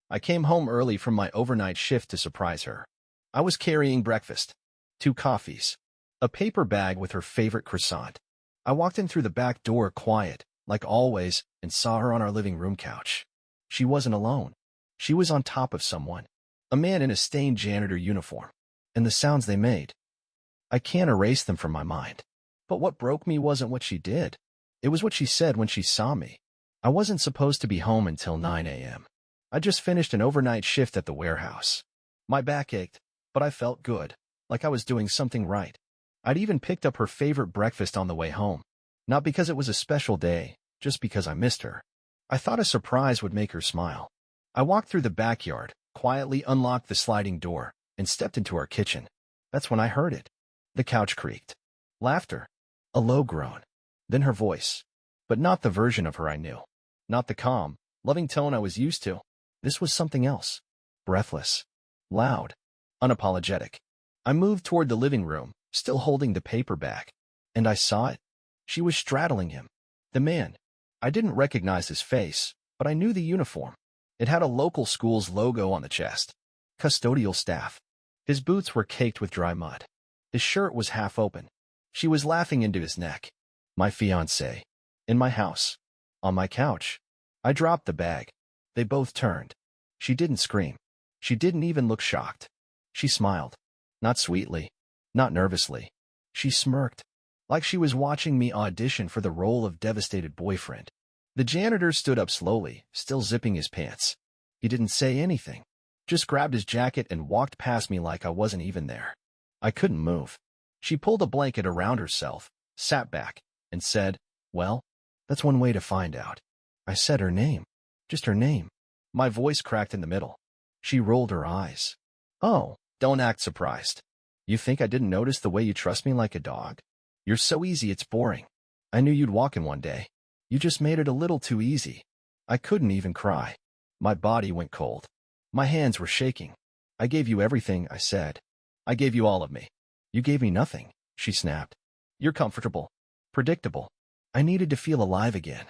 I came home early from my overnight shift to surprise her. I was carrying breakfast, 2 coffees, a paper bag with her favorite croissant. I walked in through the back door quiet, like always, and saw her on our living room couch. She wasn't alone. She was on top of someone, a man in a stained janitor uniform, and the sounds they made. I can't erase them from my mind. But what broke me wasn't what she did. It was what she said when she saw me. I wasn't supposed to be home until 9 a.m. I just finished an overnight shift at the warehouse. My back ached, but I felt good, like I was doing something right. I'd even picked up her favorite breakfast on the way home. Not because it was a special day, just because I missed her. I thought a surprise would make her smile. I walked through the backyard, quietly unlocked the sliding door, and stepped into our kitchen. That's when I heard it. The couch creaked. Laughter. A low groan. Then her voice. But not the version of her I knew. Not the calm, loving tone I was used to. This was something else. Breathless. Loud. Unapologetic. I moved toward the living room, still holding the paper bag. And I saw it. She was straddling him. The man. I didn't recognize his face, but I knew the uniform. It had a local school's logo on the chest. Custodial staff. His boots were caked with dry mud. His shirt was half open. She was laughing into his neck. My fiancé. In my house. On my couch. I dropped the bag. They both turned. She didn't scream. She didn't even look shocked. She smiled. Not sweetly. Not nervously. She smirked. Like she was watching me audition for the role of devastated boyfriend. The janitor stood up slowly, still zipping his pants. He didn't say anything. Just grabbed his jacket and walked past me like I wasn't even there. I couldn't move. She pulled a blanket around herself, sat back, and said, "Well, that's one way to find out." I said her name. Just her name. My voice cracked in the middle. She rolled her eyes. "Oh, don't act surprised. You think I didn't notice the way you trust me like a dog? You're so easy it's boring. I knew you'd walk in one day. You just made it a little too easy." I couldn't even cry. My body went cold. My hands were shaking. "I gave you everything," I said. "I gave you all of me. You gave me nothing," she snapped. "You're comfortable. Predictable. I needed to feel alive again.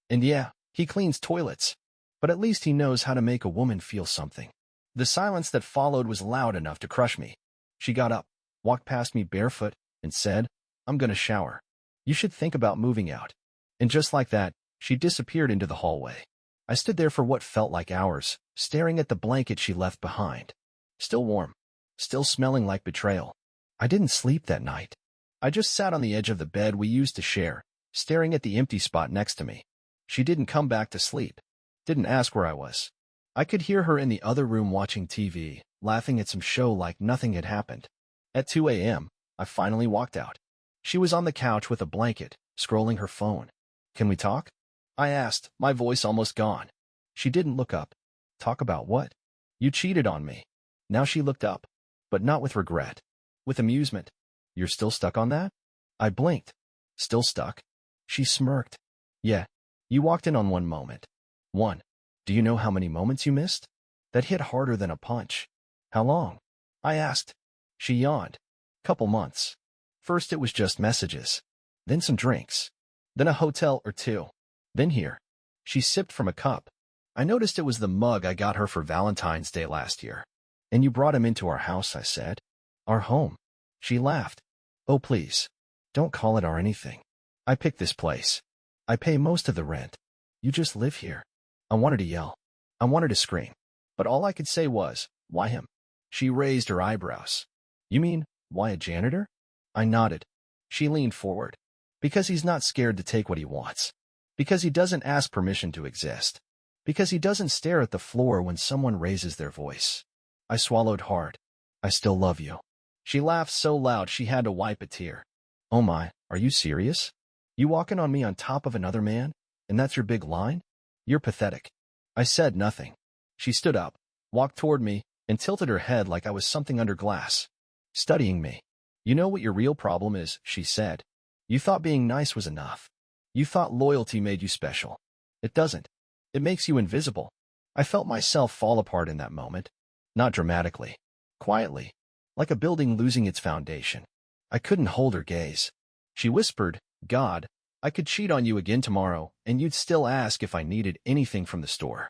And yeah, he cleans toilets. But at least he knows how to make a woman feel something." The silence that followed was loud enough to crush me. She got up, walked past me barefoot, and said, "I'm gonna shower. You should think about moving out." And just like that, she disappeared into the hallway. I stood there for what felt like hours, staring at the blanket she left behind. Still warm. Still smelling like betrayal. I didn't sleep that night. I just sat on the edge of the bed we used to share, staring at the empty spot next to me. She didn't come back to sleep. Didn't ask where I was. I could hear her in the other room watching TV, laughing at some show like nothing had happened. At 2 a.m., I finally walked out. She was on the couch with a blanket, scrolling her phone. "Can we talk?" I asked, my voice almost gone. She didn't look up. "Talk about what?" "You cheated on me." Now she looked up, but not with regret. With amusement. "You're still stuck on that?" I blinked. "Still stuck?" She smirked. "Yeah, you walked in on one moment. One. Do you know how many moments you missed?" That hit harder than a punch. "How long?" I asked. She yawned. "Couple months. First it was just messages. Then some drinks. Then a hotel or two. Then here." She sipped from a cup. "I noticed it was the mug I got her for Valentine's Day last year." "And you brought him into our house," I said. "Our home." She laughed. "Oh, please. Don't call it our anything. I picked this place. I pay most of the rent. You just live here." I wanted to yell. I wanted to scream. But all I could say was, "Why him?" She raised her eyebrows. "You mean, why a janitor?" I nodded. She leaned forward. "Because he's not scared to take what he wants. Because he doesn't ask permission to exist. Because he doesn't stare at the floor when someone raises their voice." I swallowed hard. "I still love you." She laughed so loud she had to wipe a tear. "Oh my, are you serious? You walking on me on top of another man? And that's your big line? You're pathetic." I said nothing. She stood up, walked toward me, and tilted her head like I was something under glass. Studying me. "You know what your real problem is," she said. "You thought being nice was enough. You thought loyalty made you special. It doesn't. It makes you invisible." I felt myself fall apart in that moment. Not dramatically. Quietly. Like a building losing its foundation. I couldn't hold her gaze. She whispered, "God, I could cheat on you again tomorrow, and you'd still ask if I needed anything from the store."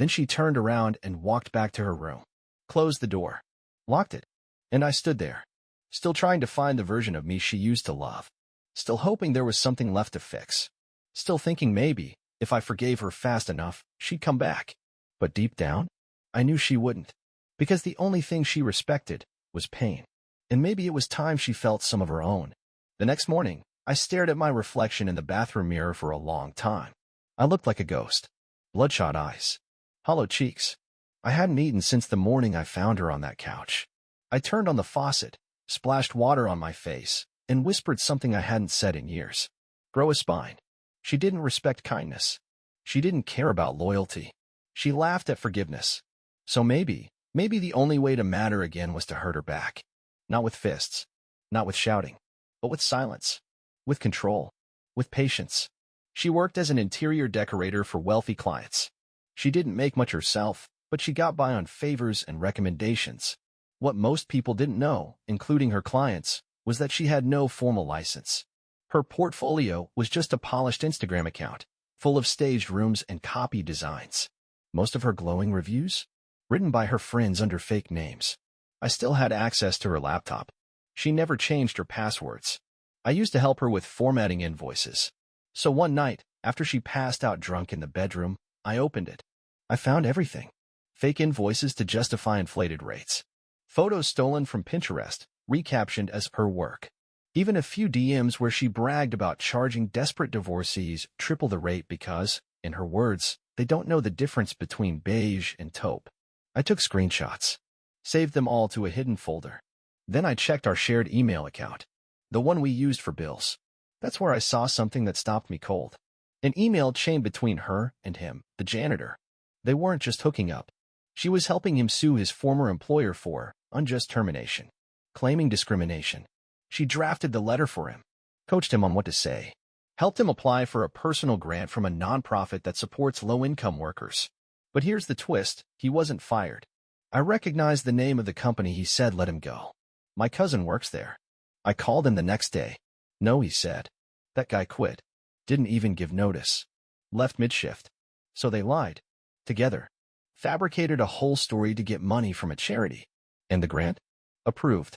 Then she turned around and walked back to her room, closed the door, locked it, and I stood there, still trying to find the version of me she used to love, still hoping there was something left to fix, still thinking maybe, if I forgave her fast enough, she'd come back. But deep down, I knew she wouldn't, because the only thing she respected was pain. And maybe it was time she felt some of her own. The next morning, I stared at my reflection in the bathroom mirror for a long time. I looked like a ghost. Bloodshot eyes, hollow cheeks. I hadn't eaten since the morning I found her on that couch. I turned on the faucet, splashed water on my face, and whispered something I hadn't said in years. Grow a spine. She didn't respect kindness. She didn't care about loyalty. She laughed at forgiveness. So maybe the only way to matter again was to hurt her back. Not with fists, not with shouting, but with silence, with control, with patience. She worked as an interior decorator for wealthy clients. She didn't make much herself, but she got by on favors and recommendations. What most people didn't know, including her clients, was that she had no formal license. Her portfolio was just a polished Instagram account, full of staged rooms and copy designs. Most of her glowing reviews? Written by her friends under fake names. I still had access to her laptop. She never changed her passwords. I used to help her with formatting invoices. So one night, after she passed out drunk in the bedroom, I opened it. I found everything. Fake invoices to justify inflated rates. Photos stolen from Pinterest, recaptioned as her work. Even a few DMs where she bragged about charging desperate divorcees triple the rate because, in her words, they don't know the difference between beige and taupe. I took screenshots, saved them all to a hidden folder. Then I checked our shared email account, the one we used for bills. That's where I saw something that stopped me cold. An email chain between her and him, the janitor. They weren't just hooking up. She was helping him sue his former employer for unjust termination, claiming discrimination. She drafted the letter for him, coached him on what to say, helped him apply for a personal grant from a nonprofit that supports low-income workers. But here's the twist, he wasn't fired. I recognized the name of the company he said let him go. My cousin works there. I called him the next day. No, he said. That guy quit. Didn't even give notice. Left mid-shift. So they lied. Together. Fabricated a whole story to get money from a charity. And the grant? Approved.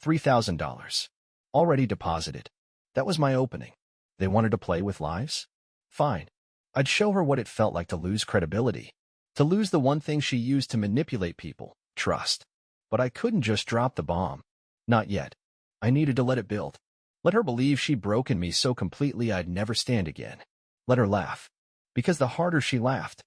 $3,000. Already deposited. That was my opening. They wanted to play with lives? Fine. I'd show her what it felt like to lose credibility. To lose the one thing she used to manipulate people, trust. But I couldn't just drop the bomb. Not yet. I needed to let it build. Let her believe she'd broken me so completely I'd never stand again. Let her laugh. Because the harder she laughed,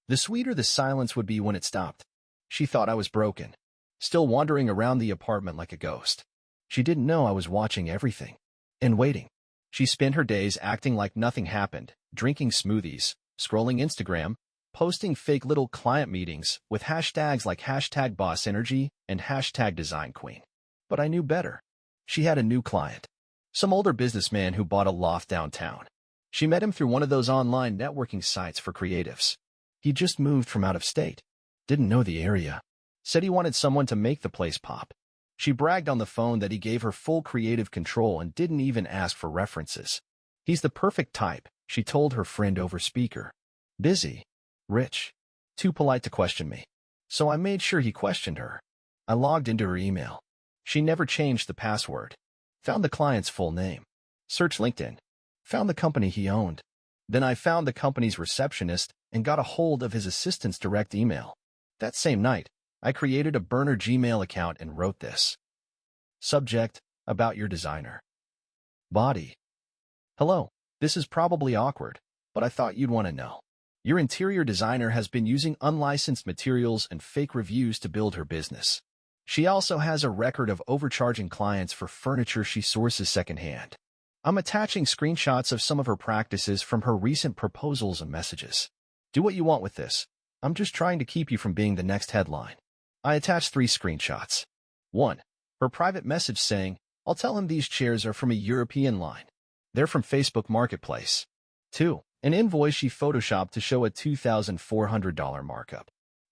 the sweeter the silence would be when it stopped. She thought I was broken, still wandering around the apartment like a ghost. She didn't know I was watching everything. And waiting. She spent her days acting like nothing happened, drinking smoothies, scrolling Instagram, posting fake little client meetings with hashtags like #BossEnergy and #DesignQueen. But I knew better. She had a new client. Some older businessman who bought a loft downtown. She met him through one of those online networking sites for creatives. He just moved from out of state. Didn't know the area. Said he wanted someone to make the place pop. She bragged on the phone that he gave her full creative control and didn't even ask for references. He's the perfect type, she told her friend over speaker. Busy. Rich. Too polite to question me. So I made sure he questioned her. I logged into her email. She never changed the password. Found the client's full name. Searched LinkedIn. Found the company he owned. Then I found the company's receptionist and got a hold of his assistant's direct email. That same night, I created a burner Gmail account and wrote this. Subject, about your designer. Body. Hello, this is probably awkward, but I thought you'd want to know. Your interior designer has been using unlicensed materials and fake reviews to build her business. She also has a record of overcharging clients for furniture she sources secondhand. I'm attaching screenshots of some of her practices from her recent proposals and messages. Do what you want with this. I'm just trying to keep you from being the next headline. I attached 3 screenshots. 1. Her private message saying, I'll tell him these chairs are from a European line. They're from Facebook Marketplace. 2. An invoice she photoshopped to show a $2,400 markup.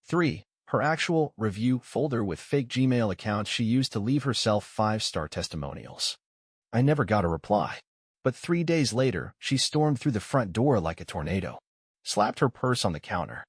3. Her actual review folder with fake Gmail accounts she used to leave herself 5-star testimonials. I never got a reply. But 3 days later, she stormed through the front door like a tornado. Slapped her purse on the counter.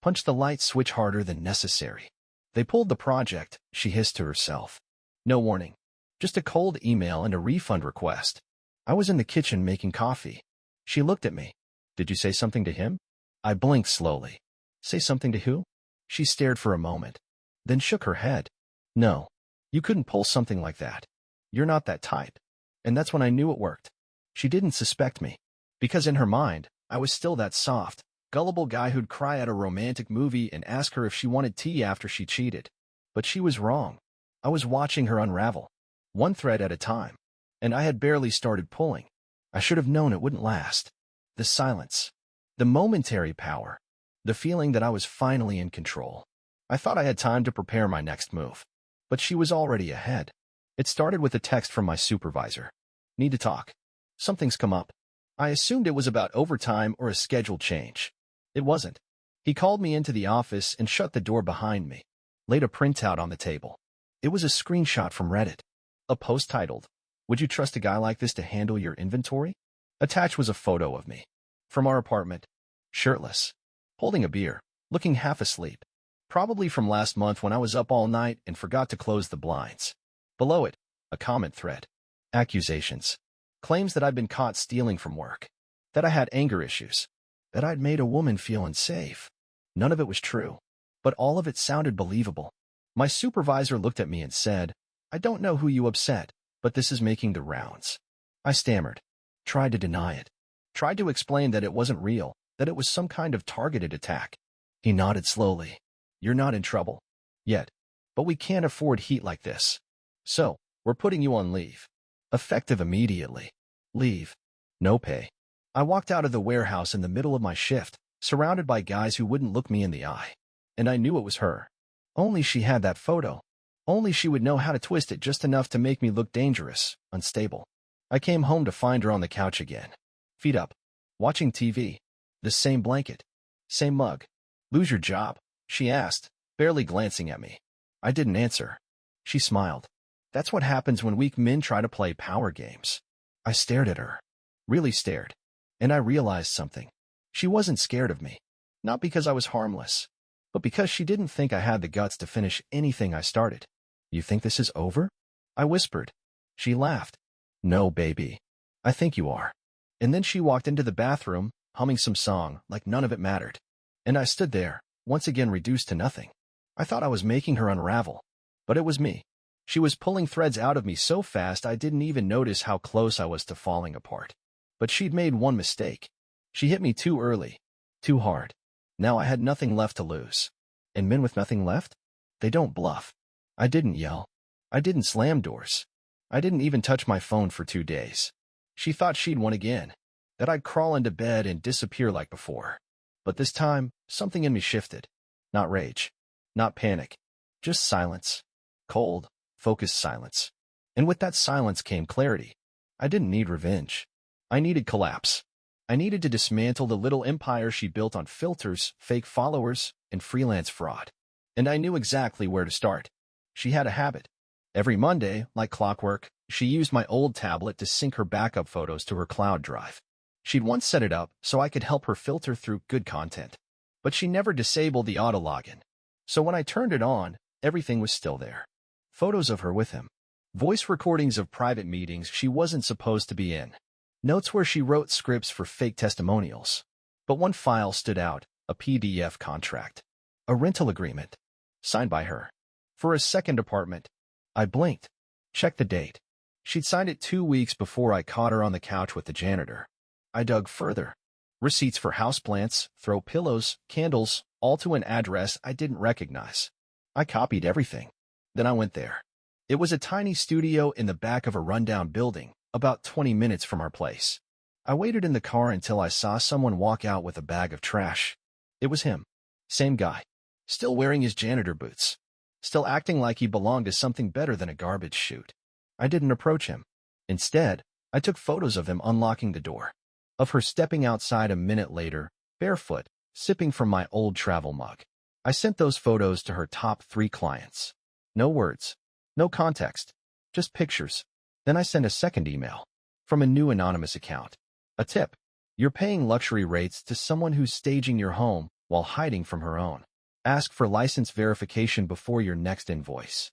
Punch the light switch harder than necessary. They pulled the project, she hissed to herself. No warning. Just a cold email and a refund request. I was in the kitchen making coffee. She looked at me. Did you say something to him? I blinked slowly. Say something to who? She stared for a moment, then shook her head. No, you couldn't pull something like that. You're not that type. And that's when I knew it worked. She didn't suspect me, because in her mind, I was still that soft, gullible guy who'd cry at a romantic movie and ask her if she wanted tea after she cheated. But she was wrong. I was watching her unravel, one thread at a time, and I had barely started pulling. I should have known it wouldn't last. The silence, the momentary power, the feeling that I was finally in control. I thought I had time to prepare my next move, but she was already ahead. It started with a text from my supervisor. Need to talk. Something's come up. I assumed it was about overtime or a schedule change. It wasn't. He called me into the office and shut the door behind me, laid a printout on the table. It was a screenshot from Reddit. A post titled, "Would you trust a guy like this to handle your inventory?" Attached was a photo of me, from our apartment, shirtless, holding a beer, looking half asleep. Probably from last month when I was up all night and forgot to close the blinds. Below it, a comment thread. Accusations. Claims that I'd been caught stealing from work. That I had anger issues. That I'd made a woman feel unsafe. None of it was true, but all of it sounded believable. My supervisor looked at me and said, "I don't know who you upset, but this is making the rounds." I stammered. Tried to deny it. Tried to explain that it wasn't real, that it was some kind of targeted attack. He nodded slowly. "You're not in trouble. Yet. But we can't afford heat like this. So, we're putting you on leave. Effective immediately. Leave. No pay." I walked out of the warehouse in the middle of my shift, surrounded by guys who wouldn't look me in the eye. And I knew it was her. Only she had that photo. Only she would know how to twist it just enough to make me look dangerous, unstable. I came home to find her on the couch again. Feet up. Watching TV. The same blanket. Same mug. "Lose your job?" she asked, barely glancing at me. I didn't answer. She smiled. "That's what happens when weak men try to play power games." I stared at her. Really stared. And I realized something. She wasn't scared of me. Not because I was harmless, but because she didn't think I had the guts to finish anything I started. "You think this is over?" I whispered. She laughed. "No, baby. I think you are." And then she walked into the bathroom, humming some song like none of it mattered. And I stood there, once again reduced to nothing. I thought I was making her unravel, but it was me. She was pulling threads out of me so fast I didn't even notice how close I was to falling apart. But she'd made one mistake. She hit me too early, too hard. Now I had nothing left to lose. And men with nothing left? They don't bluff. I didn't yell. I didn't slam doors. I didn't even touch my phone for 2 days. She thought she'd won again, that I'd crawl into bed and disappear like before. But this time, something in me shifted. Not rage. Not panic. Just silence. Cold, focused silence. And with that silence came clarity. I didn't need revenge. I needed collapse. I needed to dismantle the little empire she built on filters, fake followers, and freelance fraud. And I knew exactly where to start. She had a habit. Every Monday, like clockwork, she used my old tablet to sync her backup photos to her cloud drive. She'd once set it up so I could help her filter through good content. But she never disabled the auto login. So when I turned it on, everything was still there. Photos of her with him. Voice recordings of private meetings she wasn't supposed to be in. Notes where she wrote scripts for fake testimonials. But one file stood out, a PDF contract. A rental agreement. Signed by her. For a second apartment. I blinked. Checked the date. She'd signed it 2 weeks before I caught her on the couch with the janitor. I dug further. Receipts for houseplants, throw pillows, candles, all to an address I didn't recognize. I copied everything. Then I went there. It was a tiny studio in the back of a rundown building, about 20 minutes from our place. I waited in the car until I saw someone walk out with a bag of trash. It was him. Same guy. Still wearing his janitor boots. Still acting like he belonged to something better than a garbage chute. I didn't approach him. Instead, I took photos of him unlocking the door. Of her stepping outside a minute later, barefoot, sipping from my old travel mug. I sent those photos to her top 3 clients. No words. No context. Just pictures. Then I sent a second email. From a new anonymous account. A tip. You're paying luxury rates to someone who's staging your home, while hiding from her own. Ask for license verification before your next invoice.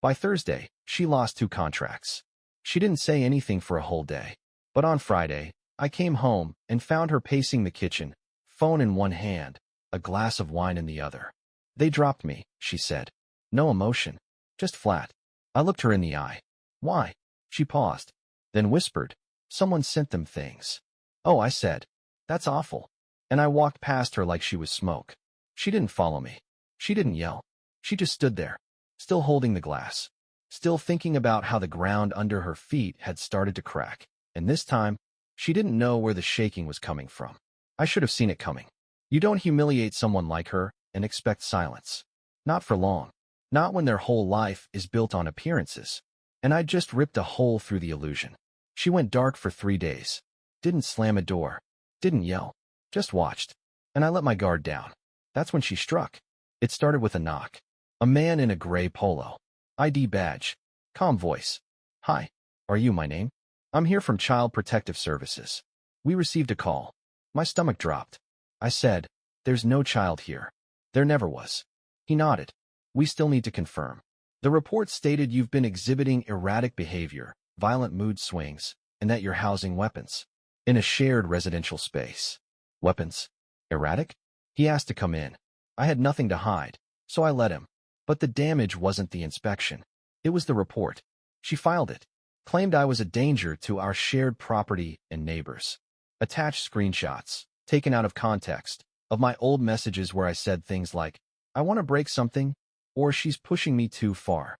By Thursday, she lost 2 contracts. She didn't say anything for a whole day. But on Friday, I came home and found her pacing the kitchen, phone in one hand, a glass of wine in the other. "They dropped me," she said. No emotion, just flat. I looked her in the eye. "Why?" She paused, then whispered, "Someone sent them things." "Oh," I said. "That's awful." And I walked past her like she was smoke. She didn't follow me. She didn't yell. She just stood there, still holding the glass, still thinking about how the ground under her feet had started to crack. And this time, she didn't know where the shaking was coming from. I should have seen it coming. You don't humiliate someone like her and expect silence. Not for long. Not when their whole life is built on appearances. And I just ripped a hole through the illusion. She went dark for 3 days. Didn't slam a door. Didn't yell. Just watched. And I let my guard down. That's when she struck. It started with a knock. A man in a gray polo. ID badge. Calm voice. "Hi. Are you my name? I'm here from Child Protective Services. We received a call." My stomach dropped. I said, "There's no child here." "There never was." He nodded. "We still need to confirm. The report stated you've been exhibiting erratic behavior, violent mood swings, and that you're housing weapons in a shared residential space." "Weapons? Erratic?" He asked to come in. I had nothing to hide, so I let him. But the damage wasn't the inspection. It was the report. She filed it. Claimed I was a danger to our shared property and neighbors. Attached screenshots, taken out of context, of my old messages where I said things like, "I want to break something," or "She's pushing me too far."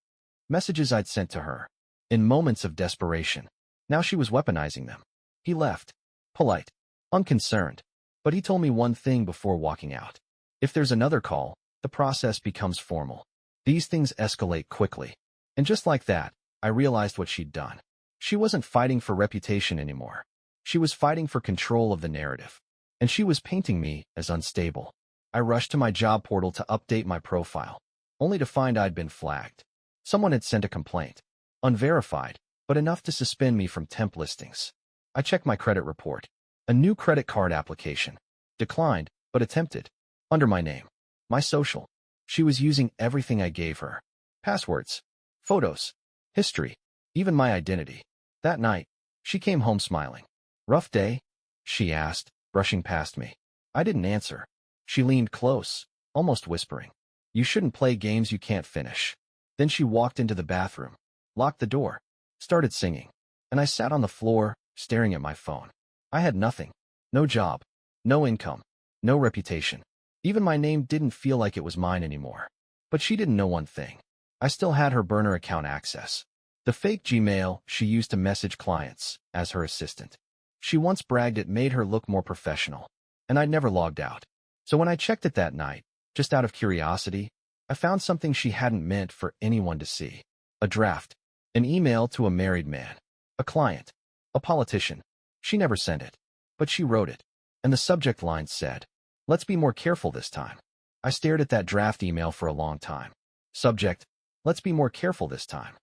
Messages I'd sent to her, in moments of desperation. Now she was weaponizing them. He left. Polite. Unconcerned. But he told me one thing before walking out. If there's another call, the process becomes formal. These things escalate quickly. And just like that, I realized what she'd done. She wasn't fighting for reputation anymore. She was fighting for control of the narrative. And she was painting me as unstable. I rushed to my job portal to update my profile, only to find I'd been flagged. Someone had sent a complaint. Unverified, but enough to suspend me from temp listings. I checked my credit report. A new credit card application. Declined, but attempted. Under my name. My social. She was using everything I gave her. Passwords. Photos. History. Even my identity. That night, she came home smiling. "Rough day?" she asked, brushing past me. I didn't answer. She leaned close, almost whispering, "You shouldn't play games you can't finish." Then she walked into the bathroom, locked the door, started singing, and I sat on the floor, staring at my phone. I had nothing. No job. No income. No reputation. Even my name didn't feel like it was mine anymore. But she didn't know one thing. I still had her burner account access. The fake Gmail she used to message clients as her assistant. She once bragged it made her look more professional. And I'd never logged out. So when I checked it that night, just out of curiosity, I found something she hadn't meant for anyone to see. A draft. An email to a married man. A client. A politician. She never sent it. But she wrote it. And the subject line said, "Let's be more careful this time." I stared at that draft email for a long time. Subject, "Let's be more careful this time."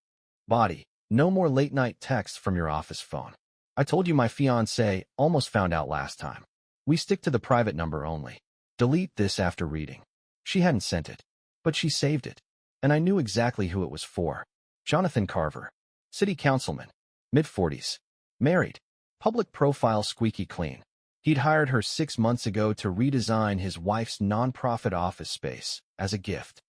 Body, "No more late-night texts from your office phone. I told you my fiancé almost found out last time. We stick to the private number only. Delete this after reading." She hadn't sent it, but she saved it. And I knew exactly who it was for. Jonathan Carver. City councilman. Mid-40s. Married. Public profile squeaky clean. He'd hired her 6 months ago to redesign his wife's nonprofit office space as a gift.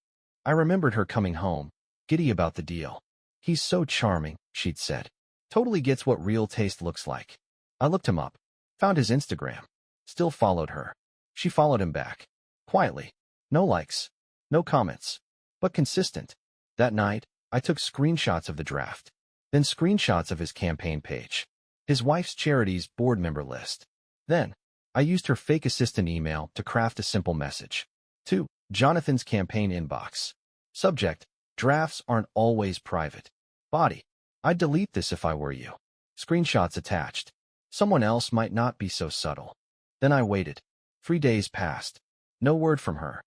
I remembered her coming home, giddy about the deal. "He's so charming," she'd said. "Totally gets what real taste looks like." I looked him up, found his Instagram. Still followed her. She followed him back. Quietly. No likes. No comments. But consistent. That night, I took screenshots of the draft. Then screenshots of his campaign page. His wife's charity's board member list. Then, I used her fake assistant email to craft a simple message. To Jonathan's campaign inbox. Subject, "Drafts aren't always private." Body, "I'd delete this if I were you." Screenshots attached. Someone else might not be so subtle. Then I waited. 3 days passed. No word from her.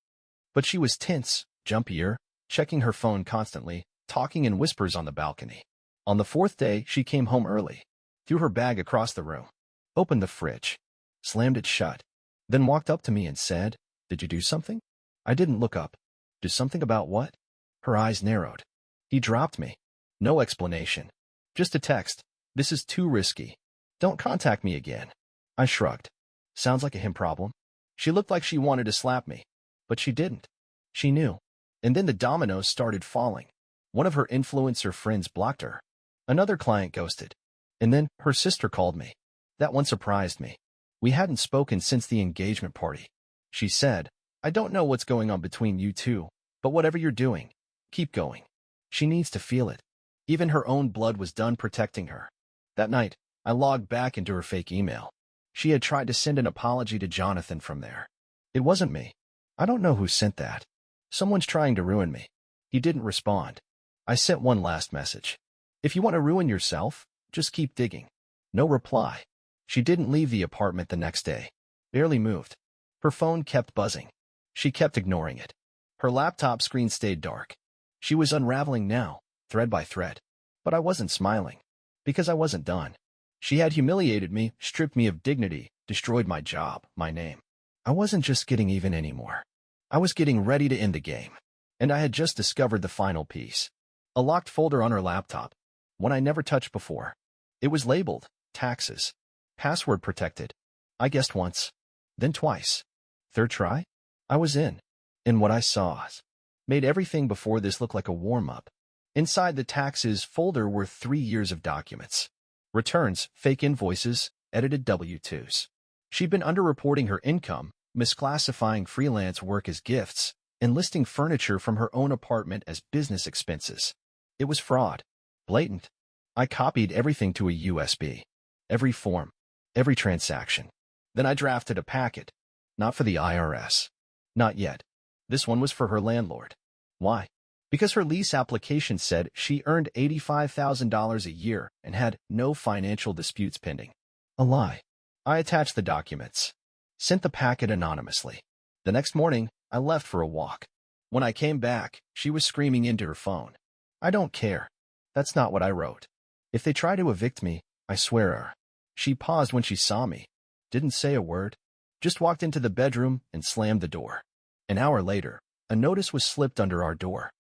But she was tense, jumpier, checking her phone constantly, talking in whispers on the balcony. On the 4th day, she came home early, threw her bag across the room, opened the fridge, slammed it shut, then walked up to me and said, Did you do something? I didn't look up. Do something about what? Her eyes narrowed. He dropped me. No explanation. Just a text. This is too risky. Don't contact me again. I shrugged. Sounds like a him problem. She looked like she wanted to slap me, but she didn't. She knew. And then the dominoes started falling. One of her influencer friends blocked her. Another client ghosted. And then her sister called me. That one surprised me. We hadn't spoken since the engagement party. She said, I don't know what's going on between you two, but whatever you're doing, keep going. She needs to feel it. Even her own blood was done protecting her. That night, I logged back into her fake email. She had tried to send an apology to Jonathan from there. It wasn't me. I don't know who sent that. Someone's trying to ruin me. He didn't respond. I sent one last message. If you want to ruin yourself, just keep digging. No reply. She didn't leave the apartment the next day. Barely moved. Her phone kept buzzing. She kept ignoring it. Her laptop screen stayed dark. She was unraveling now, thread by thread. But I wasn't smiling. Because I wasn't done. She had humiliated me, stripped me of dignity, destroyed my job, my name. I wasn't just getting even anymore. I was getting ready to end the game. And I had just discovered the final piece. A locked folder on her laptop. One I never touched before. It was labeled, taxes. Password protected. I guessed once. Then twice. Third try? I was in. And what I saw made everything before this look like a warm-up. Inside the taxes folder were 3 years of documents. Returns, fake invoices, edited W-2s. She'd been underreporting her income, misclassifying freelance work as gifts, and listing furniture from her own apartment as business expenses. It was fraud. Blatant. I copied everything to a USB. Every form. Every transaction. Then I drafted a packet. Not for the IRS. Not yet. This one was for her landlord. Why? Because her lease application said she earned $85,000 a year and had no financial disputes pending. A lie. I attached the documents. Sent the packet anonymously. The next morning, I left for a walk. When I came back, she was screaming into her phone. I don't care. That's not what I wrote. If they try to evict me, I swear her. She paused when she saw me. Didn't say a word. Just walked into the bedroom and slammed the door. An hour later, a notice was slipped under our door.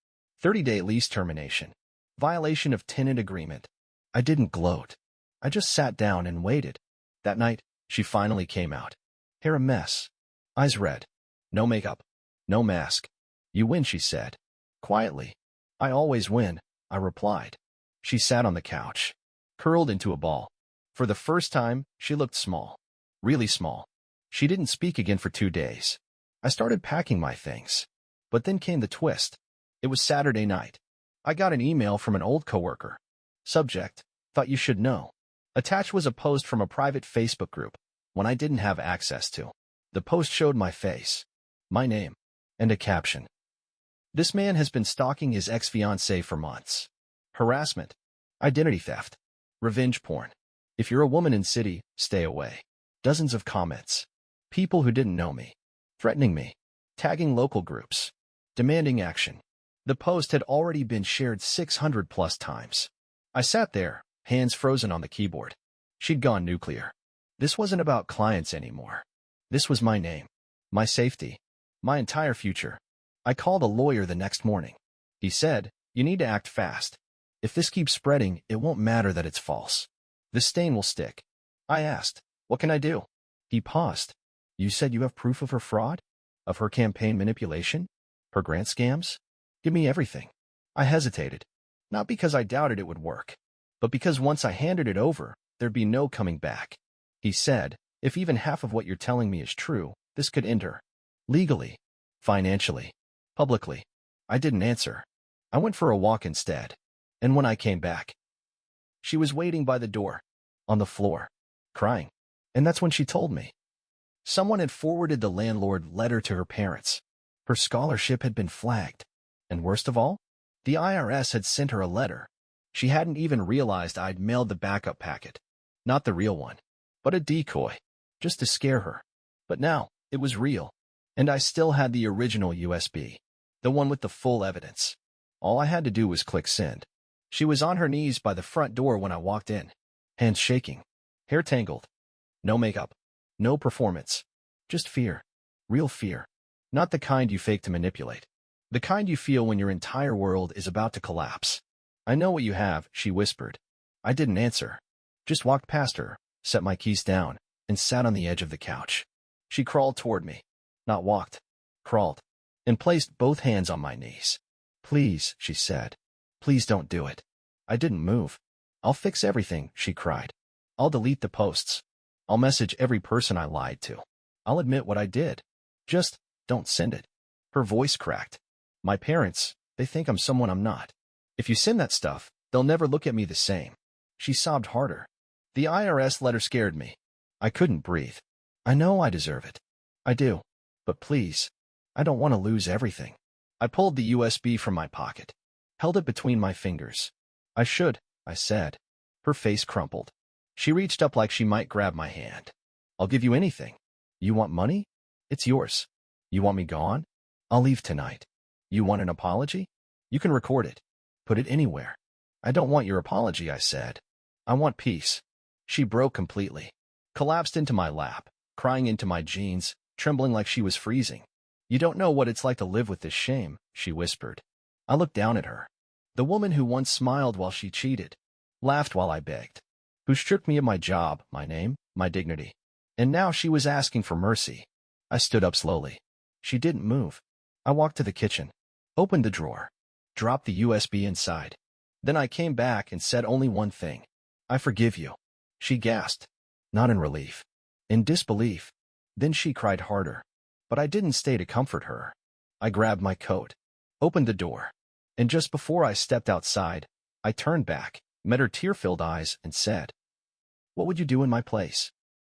30-day lease termination. Violation of tenant agreement. I didn't gloat. I just sat down and waited. That night, she finally came out. Hair a mess. Eyes red. No makeup. No mask. You win, she said. Quietly. I always win, I replied. She sat on the couch. Curled into a ball. For the first time, she looked small. Really small. She didn't speak again for 2 days. I started packing my things. But then came the twist. It was Saturday night. I got an email from an old coworker. Subject, thought you should know. Attached was a post from a private Facebook group, one I didn't have access to. The post showed my face, my name, and a caption. This man has been stalking his ex-fiancée for months. Harassment, identity theft, revenge porn. If you're a woman in city, stay away. Dozens of comments. People who didn't know me. Threatening me. Tagging local groups. Demanding action. The post had already been shared 600 plus times. I sat there, hands frozen on the keyboard. She'd gone nuclear. This wasn't about clients anymore. This was my name. My safety. My entire future. I called a lawyer the next morning. He said, you need to act fast. If this keeps spreading, it won't matter that it's false. The stain will stick. I asked, what can I do? He paused. You said you have proof of her fraud? Of her campaign manipulation? Her grant scams? Give me everything. I hesitated. Not because I doubted it would work, but because once I handed it over, there'd be no coming back. He said, if even half of what you're telling me is true, this could end her. Legally. Financially. Publicly. I didn't answer. I went for a walk instead. And when I came back, she was waiting by the door, on the floor, crying. And that's when she told me. Someone had forwarded the landlord letter to her parents. Her scholarship had been flagged. And worst of all, the IRS had sent her a letter. She hadn't even realized I'd mailed the backup packet. Not the real one, but a decoy, just to scare her. But now, it was real. And I still had the original USB, the one with the full evidence. All I had to do was click send. She was on her knees by the front door when I walked in, hands shaking, hair tangled. No makeup, no performance, just fear, real fear. Not the kind you fake to manipulate. The kind you feel when your entire world is about to collapse. I know what you have, she whispered. I didn't answer. Just walked past her, set my keys down, and sat on the edge of the couch. She crawled toward me. Not walked. Crawled. And placed both hands on my knees. Please, she said. Please don't do it. I didn't move. I'll fix everything, she cried. I'll delete the posts. I'll message every person I lied to. I'll admit what I did. Just don't send it. Her voice cracked. My parents, they think I'm someone I'm not. If you send that stuff, they'll never look at me the same. She sobbed harder. The IRS letter scared me. I couldn't breathe. I know I deserve it. I do. But please, I don't want to lose everything. I pulled the USB from my pocket, held it between my fingers. I should, I said. Her face crumpled. She reached up like she might grab my hand. I'll give you anything. You want money? It's yours. You want me gone? I'll leave tonight. You want an apology? You can record it. Put it anywhere. I don't want your apology, I said. I want peace. She broke completely, collapsed into my lap, crying into my jeans, trembling like she was freezing. You don't know what it's like to live with this shame, she whispered. I looked down at her. The woman who once smiled while she cheated, laughed while I begged, who stripped me of my job, my name, my dignity. And now she was asking for mercy. I stood up slowly. She didn't move. I walked to the kitchen, opened the drawer, dropped the USB inside. Then I came back and said only one thing. I forgive you. She gasped, not in relief, in disbelief. Then she cried harder. But I didn't stay to comfort her. I grabbed my coat, opened the door, and just before I stepped outside, I turned back, met her tear-filled eyes, and said, "What would you do in my place?"